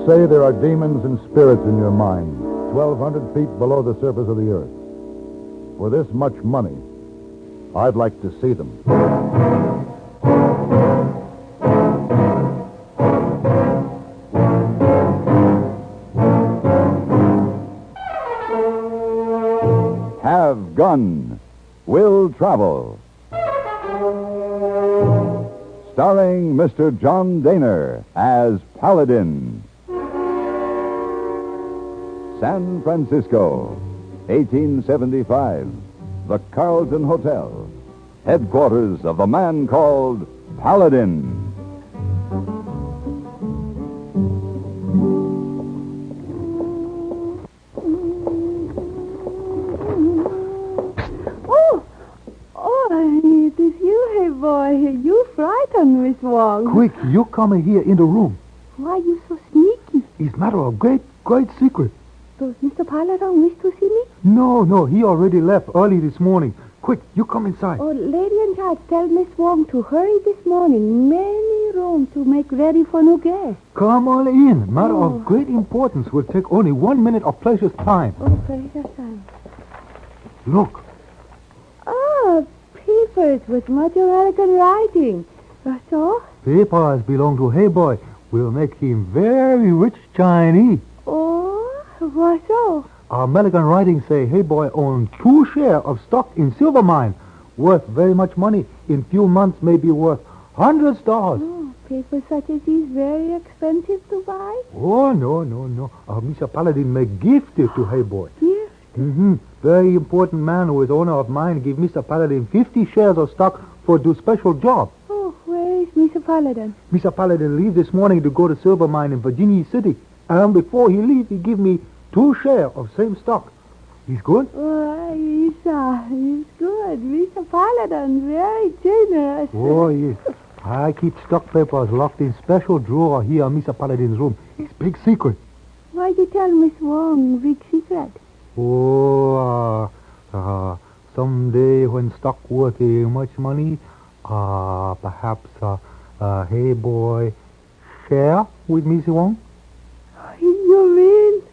say there are demons and spirits in your mind, 1,200 feet below the surface of the earth. For this much money, I'd like to see them. Have gun, will travel. Starring Mr. John Dehner as Paladin. San Francisco, 1875. The Carlton Hotel, headquarters of the man called Paladin. It is you, hey boy. You frightened Miss Wong. Quick, you come here in the room. Why are you so sneaky? It's matter of great secret. Does Mr. Paladin wish to see me? No, he already left early this morning. Quick, you come inside. Oh, lady in charge, tell Miss Wong to hurry this morning. Many rooms to make ready for new guests. Come on in. Matter of great importance will take only 1 minute of precious time. Oh, precious time. Look. Papers with much American writing. So? Papers belong to Hey Boy. Will make him very rich Chinese. Oh, why so? American writing say Hey Boy owns 2 shares of stock in silver mine, worth very much money. In few months may be worth $100. Oh, papers such as these very expensive to buy? Oh, no. Mr. Paladin may gift it to Hey Boy. Gift? Very important man who is owner of mine give Mr. Paladin 50 shares of stock for do special job. Oh, where is Mr. Paladin? Mr. Paladin leave this morning to go to silver mine in Virginia City. And before he leave, he give me 2 shares of same stock. He's good? Oh, he's good. Mr. Paladin, very generous. Oh, yes. I keep stock papers locked in special drawer here in Mr. Paladin's room. It's big secret. Why you tell Miss Wong big secret? Oh, someday when stock worth much money, perhaps, Hey Boy share with Miss Wong? You mean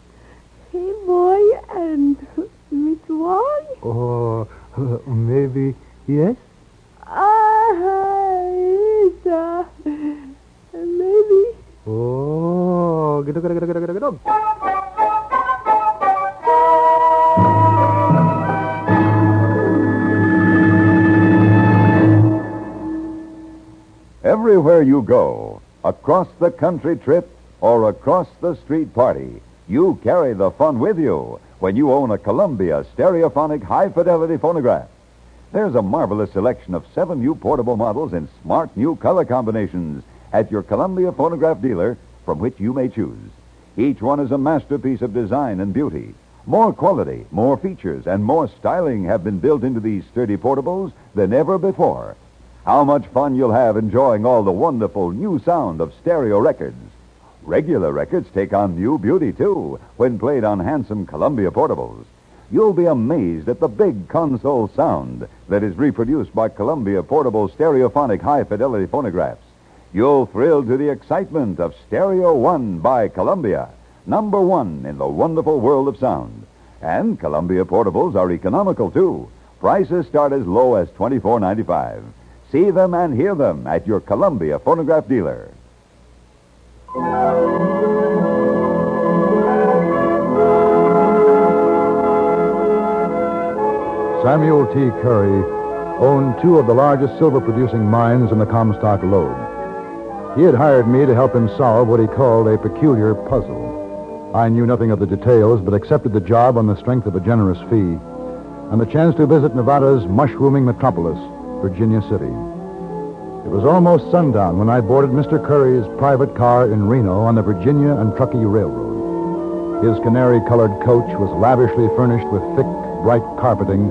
Hey Boy and Miss Wong? Oh, maybe, yes? Yes, maybe. Oh, get up. Everywhere you go, across the country trip or across the street party, you carry the fun with you when you own a Columbia stereophonic high-fidelity phonograph. There's a marvelous selection of 7 new portable models in smart new color combinations at your Columbia phonograph dealer from which you may choose. Each one is a masterpiece of design and beauty. More quality, more features, and more styling have been built into these sturdy portables than ever before. How much fun you'll have enjoying all the wonderful new sound of stereo records. Regular records take on new beauty, too, when played on handsome Columbia portables. You'll be amazed at the big console sound that is reproduced by Columbia portable stereophonic high-fidelity phonographs. You'll thrill to the excitement of Stereo 1 by Columbia, number 1 in the wonderful world of sound. And Columbia portables are economical, too. Prices start as low as $24.95. See them and hear them at your Columbia phonograph dealer. Samuel T. Curry owned 2 of the largest silver-producing mines in the Comstock Lode. He had hired me to help him solve what he called a peculiar puzzle. I knew nothing of the details, but accepted the job on the strength of a generous fee and the chance to visit Nevada's mushrooming metropolis, Virginia City. It was almost sundown when I boarded Mr. Curry's private car in Reno on the Virginia and Truckee Railroad. His canary-colored coach was lavishly furnished with thick, bright carpeting,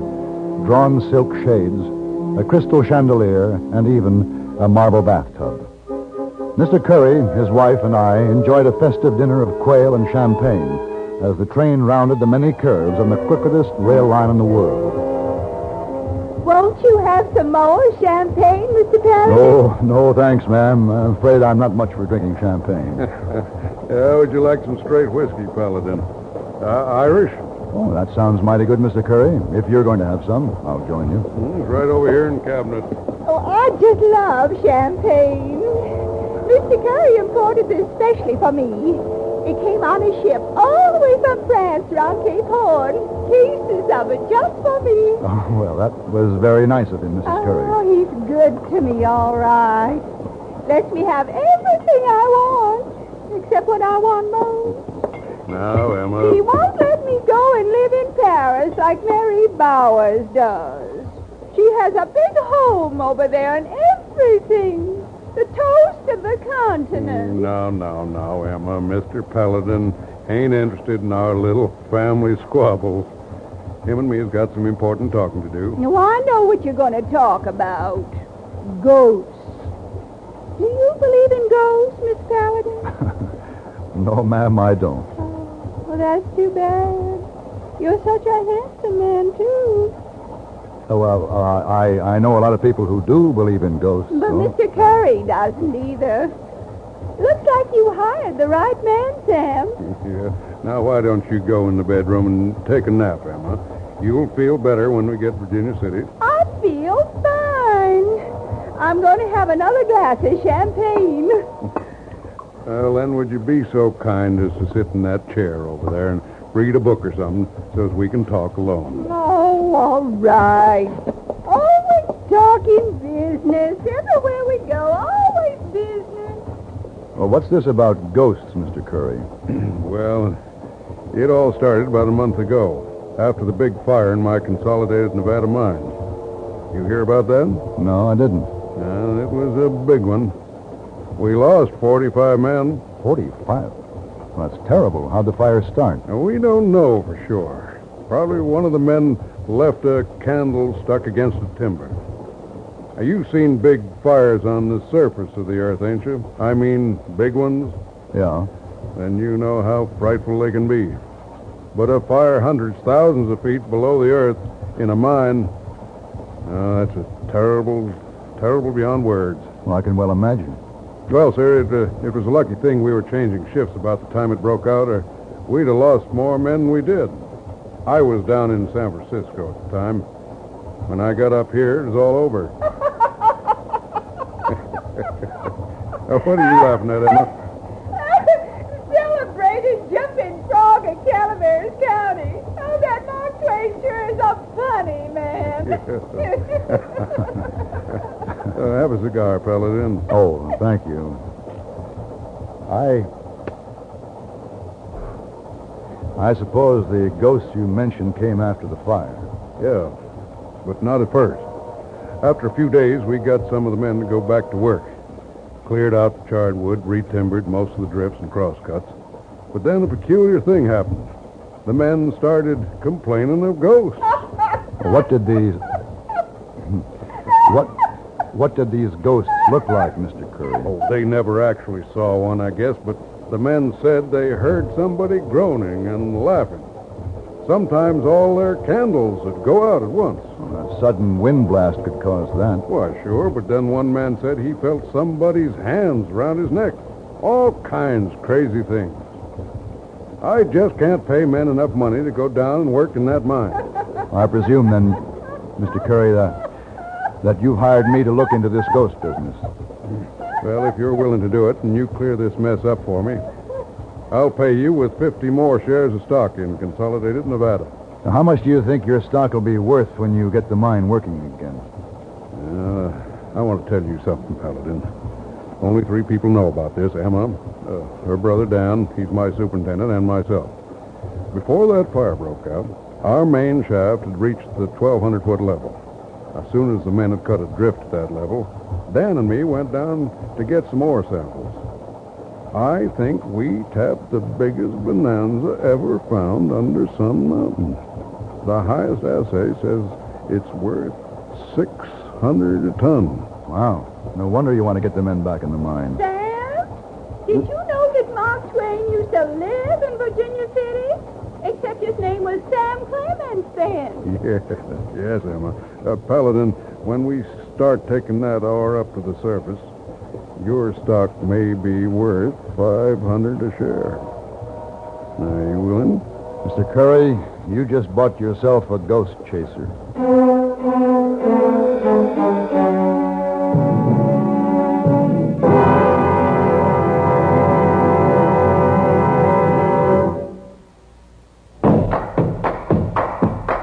drawn silk shades, a crystal chandelier, and even a marble bathtub. Mr. Curry, his wife, and I enjoyed a festive dinner of quail and champagne as the train rounded the many curves on the crookedest rail line in the world. Won't you have some more champagne, Mr. Paladin? Oh, no, thanks, ma'am. I'm afraid I'm not much for drinking champagne. Would you like some straight whiskey, Paladin? Irish? Oh, that sounds mighty good, Mr. Curry. If you're going to have some, I'll join you. It's right over here in the cabinet. Oh, I just love champagne. Mr. Curry imported this specially for me. It came on a ship all the way from France around Cape Horn. Cases of it just for me. Oh, well, that was very nice of him, Mrs. Curry. Oh, he's good to me, all right. Lets me have everything I want, except what I want most. Now, Emma. He won't let me go and live in Paris like Mary Bowers does. She has a big home over there and everything. The toast of the continent. Now, Emma. Mr. Paladin ain't interested in our little family squabbles. Him and me has got some important talking to do. Now, I know what you're going to talk about. Ghosts. Do you believe in ghosts, Miss Paladin? No, ma'am, I don't. Oh, well, that's too bad. You're such a handsome man, too. Oh, well, I know a lot of people who do believe in ghosts. But so. Mr. Curry doesn't either. Looks like you hired the right man, Sam. Yeah. Now, why don't you go in the bedroom and take a nap, Emma? You'll feel better when we get to Virginia City. I feel fine. I'm going to have another glass of champagne. Well, then, would you be so kind as to sit in that chair over there and read a book or something so as we can talk alone? Oh, all right. Always talking business. Everywhere we go, always business. Well, what's this about ghosts, Mr. Curry? Well, it all started about a month ago, after the big fire in my Consolidated Nevada mine. You hear about that? No, I didn't. It was a big one. We lost 45 men. 45? Well, that's terrible. How'd the fire start? Now, we don't know for sure. Probably one of the men left a candle stuck against the timber. Now, you've seen big fires on the surface of the earth, ain't you? I mean, big ones. Yeah. Then you know how frightful they can be. But a fire hundreds, thousands of feet below the earth in a mine, that's a terrible beyond words. Well, I can well imagine. Well, sir, it was a lucky thing we were changing shifts about the time it broke out, or we'd have lost more men than we did. I was down in San Francisco at the time. When I got up here, it was all over. Now, what are you laughing at, Emma? Celebrated jumping frog in Calaveras County. Oh, that Mark Twain sure is a funny man. Have a cigar, Paladin. Oh, thank you. I suppose the ghosts you mentioned came after the fire. Yeah, but not at first. After a few days, we got some of the men to go back to work. Cleared out the charred wood, re-timbered most of the drifts and crosscuts. But then a peculiar thing happened. The men started complaining of ghosts. What did these ghosts look like, Mr. Curry? Oh, they never actually saw one, I guess, but the men said they heard somebody groaning and laughing. Sometimes all their candles would go out at once. Well, a sudden wind blast could cause that. Why, sure, but then one man said he felt somebody's hands around his neck. All kinds of crazy things. I just can't pay men enough money to go down and work in that mine. I presume, then, Mr. Curry, that you hired me to look into this ghost business. Well, if you're willing to do it and you clear this mess up for me, I'll pay you with 50 more shares of stock in Consolidated Nevada. Now, how much do you think your stock will be worth when you get the mine working again? I want to tell you something, Paladin. Only 3 people know about this. Emma, her brother Dan, he's my superintendent, and myself. Before that fire broke out, our main shaft had reached the 1,200-foot level. As soon as the men had cut adrift at that level, Dan and me went down to get some ore samples. I think we tapped the biggest bonanza ever found under Sun Mountain. The highest assay says it's worth 600 a ton. Wow. No wonder you want to get the men back in the mine. Sam, did you know that Mark Twain used to live in Virginia City? Except his name was Sam Clemens then. Yes, Emma. Paladin, when we start taking that ore up to the surface, your stock may be worth $500 a share. Are you willing? Mr. Curry, you just bought yourself a ghost chaser.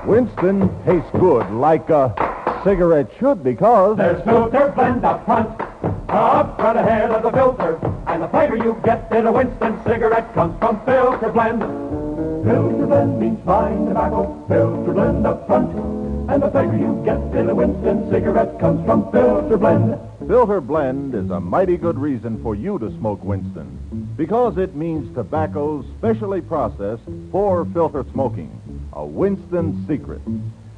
Winston tastes good like a cigarette should because there's filter blend up front ahead of the filter, and the flavor you get in a Winston cigarette comes from filter blend. Filter blend means fine tobacco. Filter blend up front, and the flavor you get in a Winston cigarette comes from filter blend. Filter blend is a mighty good reason for you to smoke Winston, because it means tobacco specially processed for filter smoking. A Winston secret.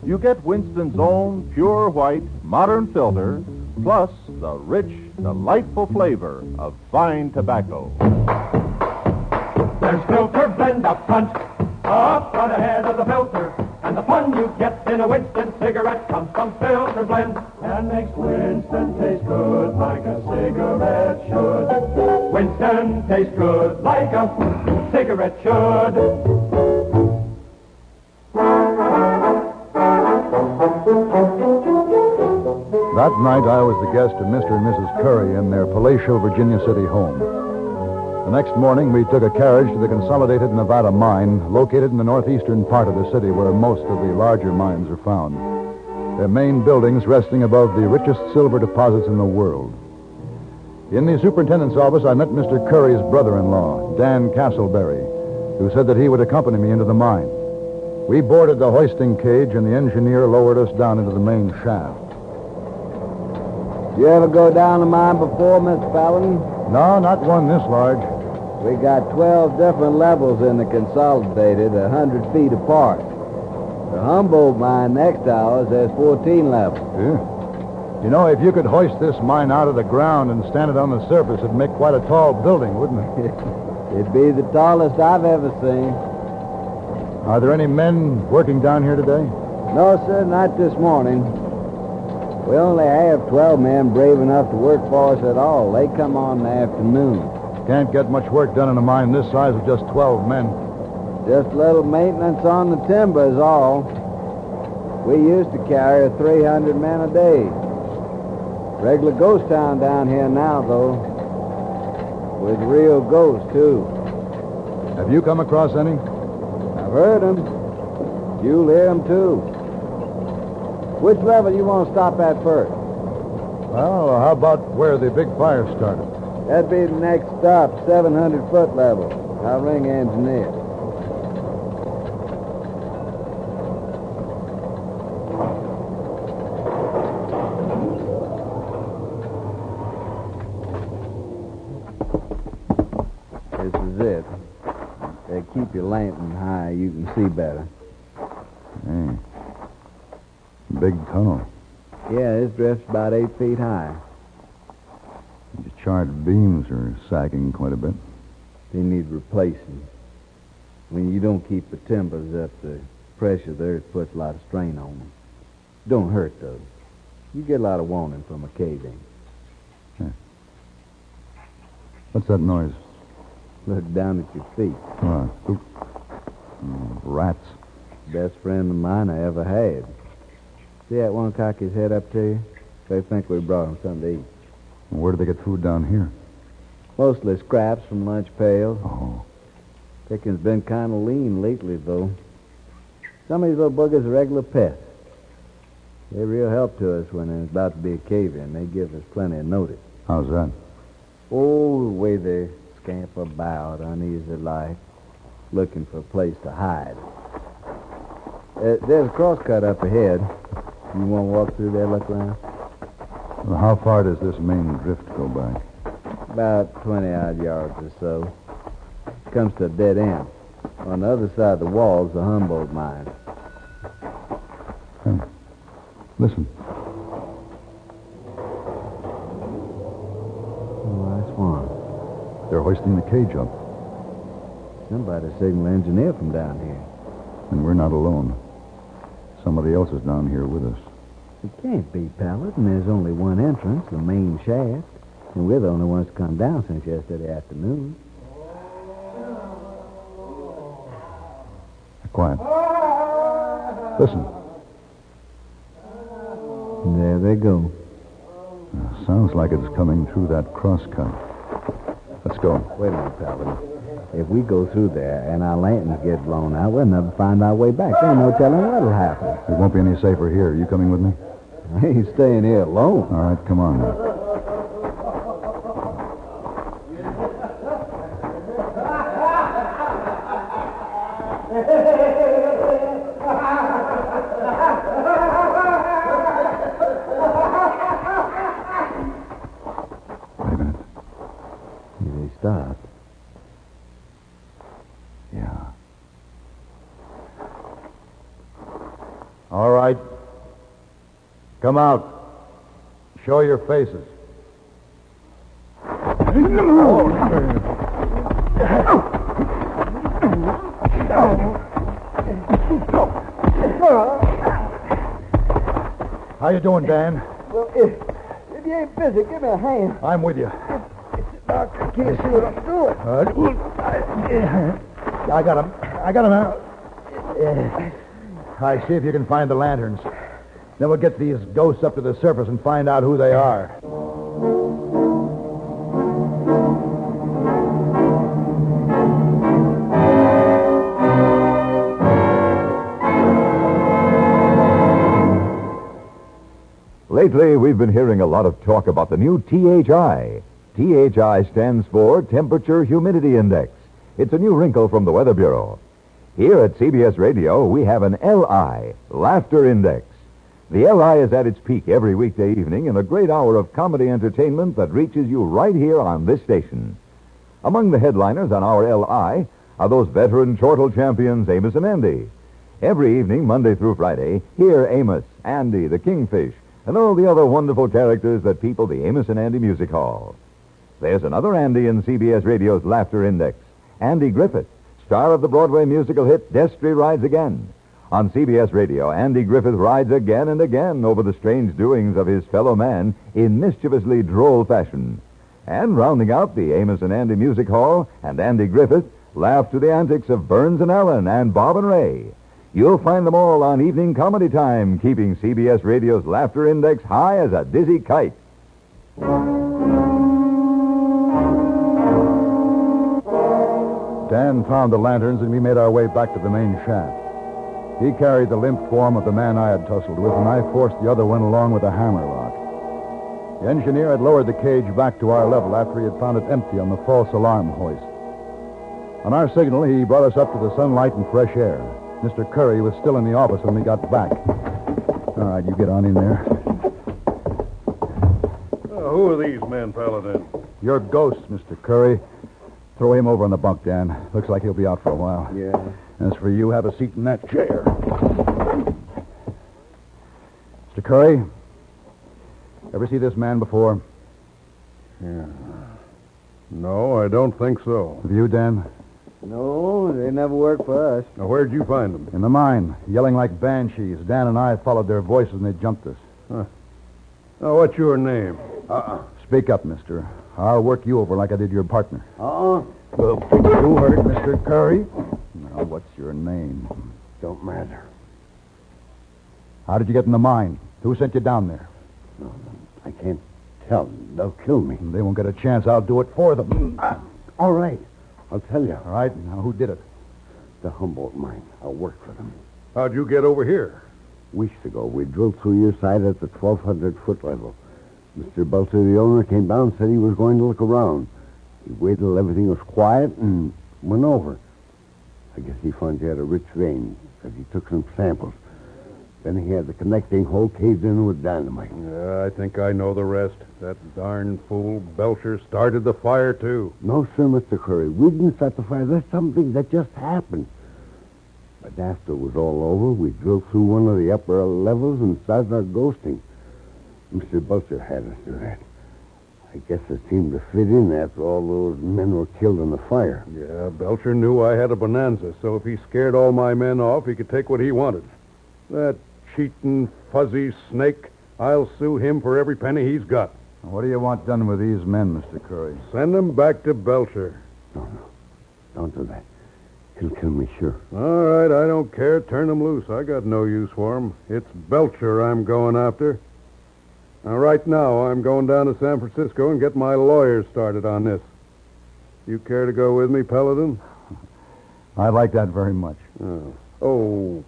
You get Winston's own pure white modern filter, plus the rich, delightful flavor of fine tobacco. There's filter blend up front ahead of the filter, and the fun you get in a Winston cigarette comes from filter blend, and makes Winston taste good like a cigarette should. Winston tastes good like a cigarette should. That night, I was the guest of Mr. and Mrs. Curry in their palatial Virginia City home. The next morning, we took a carriage to the Consolidated Nevada mine, located in the northeastern part of the city where most of the larger mines are found. Their main buildings resting above the richest silver deposits in the world. In the superintendent's office, I met Mr. Curry's brother-in-law, Dan Castleberry, who said that he would accompany me into the mine. We boarded the hoisting cage, and the engineer lowered us down into the main shaft. You ever go down the mine before, Mr. Paladin? No, not one this large. We got 12 different levels in the Consolidated, 100 feet apart. The Humboldt Mine next to ours, there's 14 levels. Yeah. You know, if you could hoist this mine out of the ground and stand it on the surface, it'd make quite a tall building, wouldn't it? It'd be the tallest I've ever seen. Are there any men working down here today? No, sir, not this morning. We only have 12 men brave enough to work for us at all. They come on in the afternoon. Can't get much work done in a mine this size with just 12 men. Just a little maintenance on the timber is all. We used to carry 300 men a day. Regular ghost town down here now, though. With real ghosts, too. Have you come across any? I've heard them. You'll hear them, too. Which level you want to stop at first? Well, how about where the big fire started? That'd be the next stop, 700-foot level. I'll ring the engineer. This is it. Keep your lantern high. You can see better. Hey. Big tunnel. Yeah, this drift's about 8 feet high. The charred beams are sagging quite a bit. They need replacing. When you don't keep the timbers up, the pressure of the earth puts a lot of strain on them. Don't hurt, though. You get a lot of warning from a cave-in. Yeah. What's that noise? Look down at your feet. Rats. Best friend of mine I ever had. See that one cock his head up to you? They think we brought him something to eat. Where do they get food down here? Mostly scraps from lunch pails. Oh. Picking's been kind of lean lately, though. Some of these little buggers are regular pests. They're real help to us when there's about to be a cave-in. They give us plenty of notice. How's that? Oh, the way they scamper about uneasy like, looking for a place to hide. There's a crosscut up ahead. You want to walk through there, look around? Well, how far does this main drift go back? About 20-odd yards or so. Comes to a dead end. On the other side of the wall is the Humboldt Mine. Hey, listen. Oh, that's one. They're hoisting the cage up. Somebody signaled the engineer from down here. And we're not alone. Somebody else is down here with us. It can't be, Paladin. There's only one entrance, the main shaft. And we're the only ones to come down since yesterday afternoon. Quiet. Listen. There they go. Sounds like it's coming through that crosscut. Let's go. Wait a minute, Paladin. If we go through there and our lanterns get blown out, we'll never find our way back. There ain't no telling what'll happen. It won't be any safer here. You coming with me? I ain't staying here alone. All right, come on. Wait a minute. They stopped. Yeah. All right. Come out. Show your faces. How you doing, Dan? Well, if you ain't busy, give me a hand. I'm with you. Doctor can't see what I'm doing. I got him. I got him now. All right, see if you can find the lanterns. Then we'll get these ghosts up to the surface and find out who they are. Lately, we've been hearing a lot of talk about the new THI. THI stands for Temperature Humidity Index. It's a new wrinkle from the Weather Bureau. Here at CBS Radio, we have an LI, Laughter Index. The LI is at its peak every weekday evening in a great hour of comedy entertainment that reaches you right here on this station. Among the headliners on our LI are those veteran chortle champions Amos and Andy. Every evening, Monday through Friday, hear Amos, Andy, the Kingfish, and all the other wonderful characters that people the Amos and Andy Music Hall. There's another Andy in CBS Radio's Laughter Index, Andy Griffith, star of the Broadway musical hit Destry Rides Again. On CBS Radio, Andy Griffith rides again and again over the strange doings of his fellow man in mischievously droll fashion. And rounding out the Amos and Andy Music Hall and Andy Griffith laugh to the antics of Burns and Allen and Bob and Ray. You'll find them all on Evening Comedy Time, keeping CBS Radio's Laughter Index high as a dizzy kite. Dan found the lanterns, and we made our way back to the main shaft. He carried the limp form of the man I had tussled with, and I forced the other one along with a hammerlock. The engineer had lowered the cage back to our level after he had found it empty on the false alarm hoist. On our signal, he brought us up to the sunlight and fresh air. Mr. Curry was still in the office when we got back. All right, you get on in there. Who are these men, Paladin? Your ghost, Mr. Curry. Throw him over on the bunk, Dan. Looks like he'll be out for a while. Yeah. As for you, have a seat in that chair. Mr. Curry, ever see this man before? Yeah. No, I don't think so. Have you, Dan? No, they never worked for us. Now, where'd you find them? In the mine, yelling like banshees. Dan and I followed their voices and they jumped us. Huh. Now, what's your name? Speak up, mister. I'll work you over like I did your partner. Uh-uh. Well, you heard it, Mr. Curry. Now, what's your name? Don't matter. How did you get in the mine? Who sent you down there? No, I can't tell them. They'll kill me. They won't get a chance. I'll do it for them. All right. I'll tell you. All right. Now, who did it? The Humboldt Mine. I worked for them. How'd you get over here? Weeks ago, we drilled through your side at the 1,200-foot level. Mr. Belcher, the owner, came down and said he was going to look around. He waited till everything was quiet and went over. I guess he found you had a rich vein, because he took some samples. Then he had the connecting hole caved in with dynamite. Yeah, I think I know the rest. That darn fool Belcher started the fire, too. No, sir, Mr. Curry. We didn't start the fire. That's something that just happened. But after it was all over, we drilled through one of the upper levels and started our ghosting. Mr. Belcher had us do that. I guess it seemed to fit in after all those men were killed in the fire. Yeah, Belcher knew I had a bonanza, so if he scared all my men off, he could take what he wanted. That cheating, fuzzy snake, I'll sue him for every penny he's got. What do you want done with these men, Mr. Curry? Send them back to Belcher. No. Don't do that. He'll kill me, sure. All right, I don't care. Turn them loose. I got no use for them. It's Belcher I'm going after. Now, right now, I'm going down to San Francisco and get my lawyers started on this. You care to go with me, Paladin? I'd like that very much. Oh,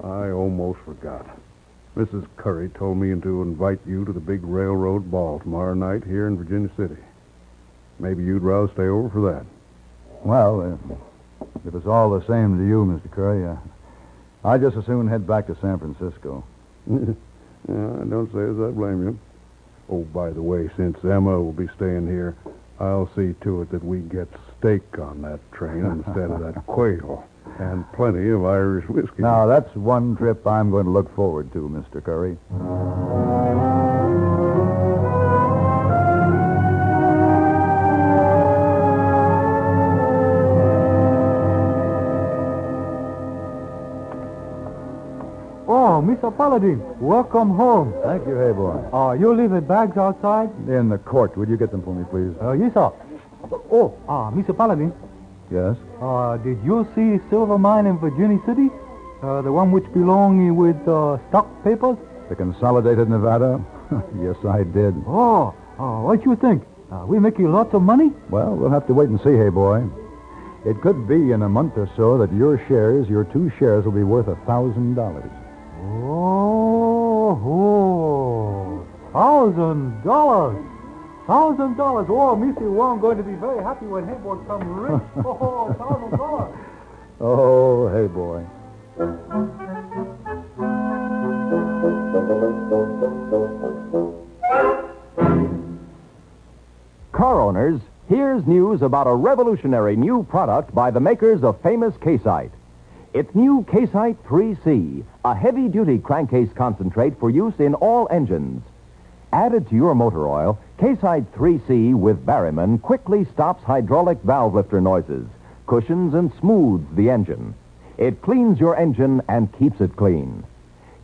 I almost forgot. Mrs. Curry told me to invite you to the big railroad ball tomorrow night here in Virginia City. Maybe you'd rather stay over for that. Well, if it's all the same to you, Mr. Curry, I'd just as soon head back to San Francisco. Don't say as I blame you. Oh, by the way, since Emma will be staying here, I'll see to it that we get steak on that train instead of that quail. And plenty of Irish whiskey. Now, that's one trip I'm going to look forward to, Mr. Curry. Oh, Mr. Paladin, welcome home. Thank you, hey boy. You leave the bags outside? In the court. Would you get them for me, please? Yes, sir. Mr. Paladin. Yes? Did you see silver mine in Virginia City? The one which belonged with stock papers? The Consolidated Nevada? Yes, I did. What you think? We making lots of money? Well, we'll have to wait and see, hey boy. It could be in a month or so that your 2 shares, will be worth $1,000. $1,000. $1,000. Oh, Miss Wong going to be very happy when Hayboy comes rich. $1,000. Oh, hey boy. Car owners, here's news about a revolutionary new product by the makers of famous KSite. It's new KSite 3C, a heavy-duty crankcase concentrate for use in all engines. Added to your motor oil, KSite 3C with Barryman quickly stops hydraulic valve lifter noises, cushions and smooths the engine. It cleans your engine and keeps it clean.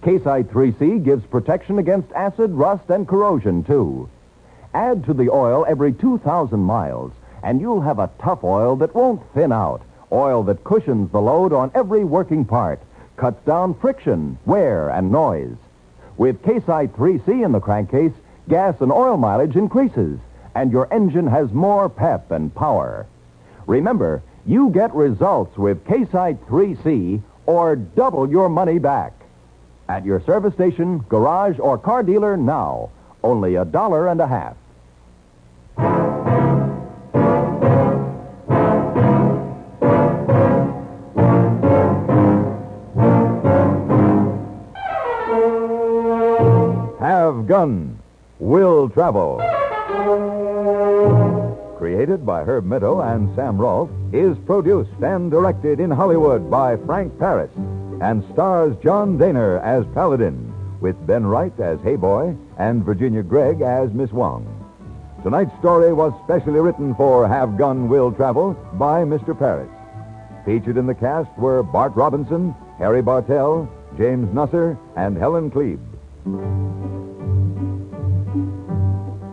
KSite 3C gives protection against acid, rust, and corrosion, too. Add to the oil every 2,000 miles, and you'll have a tough oil that won't thin out. Oil that cushions the load on every working part, cuts down friction, wear, and noise. With KSite 3C in the crankcase, gas and oil mileage increases, and your engine has more pep and power. Remember, you get results with KSite 3C or double your money back. At your service station, garage, or car dealer now, only $1.50. Have Gun, Will Travel. Created by Herb Meadow and Sam Rolfe, is produced and directed in Hollywood by Frank Paris, and stars John Dehner as Paladin, with Ben Wright as Hayboy and Virginia Gregg as Miss Wong. Tonight's story was specially written for Have Gun, Will Travel by Mr. Paris. Featured in the cast were Bart Robinson, Harry Bartell, James Nusser, and Helen Klebe.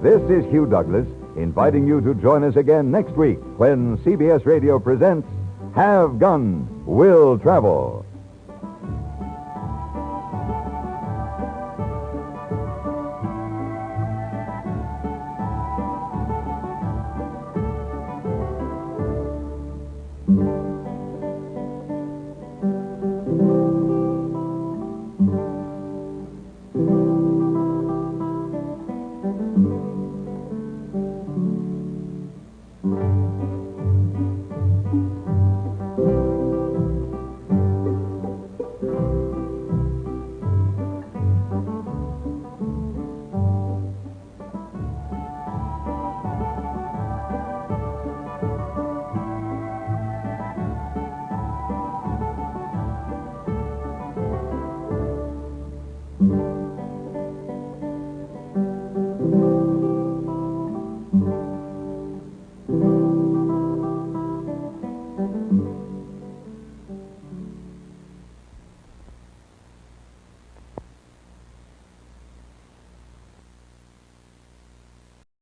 This is Hugh Douglas, inviting you to join us again next week when CBS Radio presents Have Gun, Will Travel.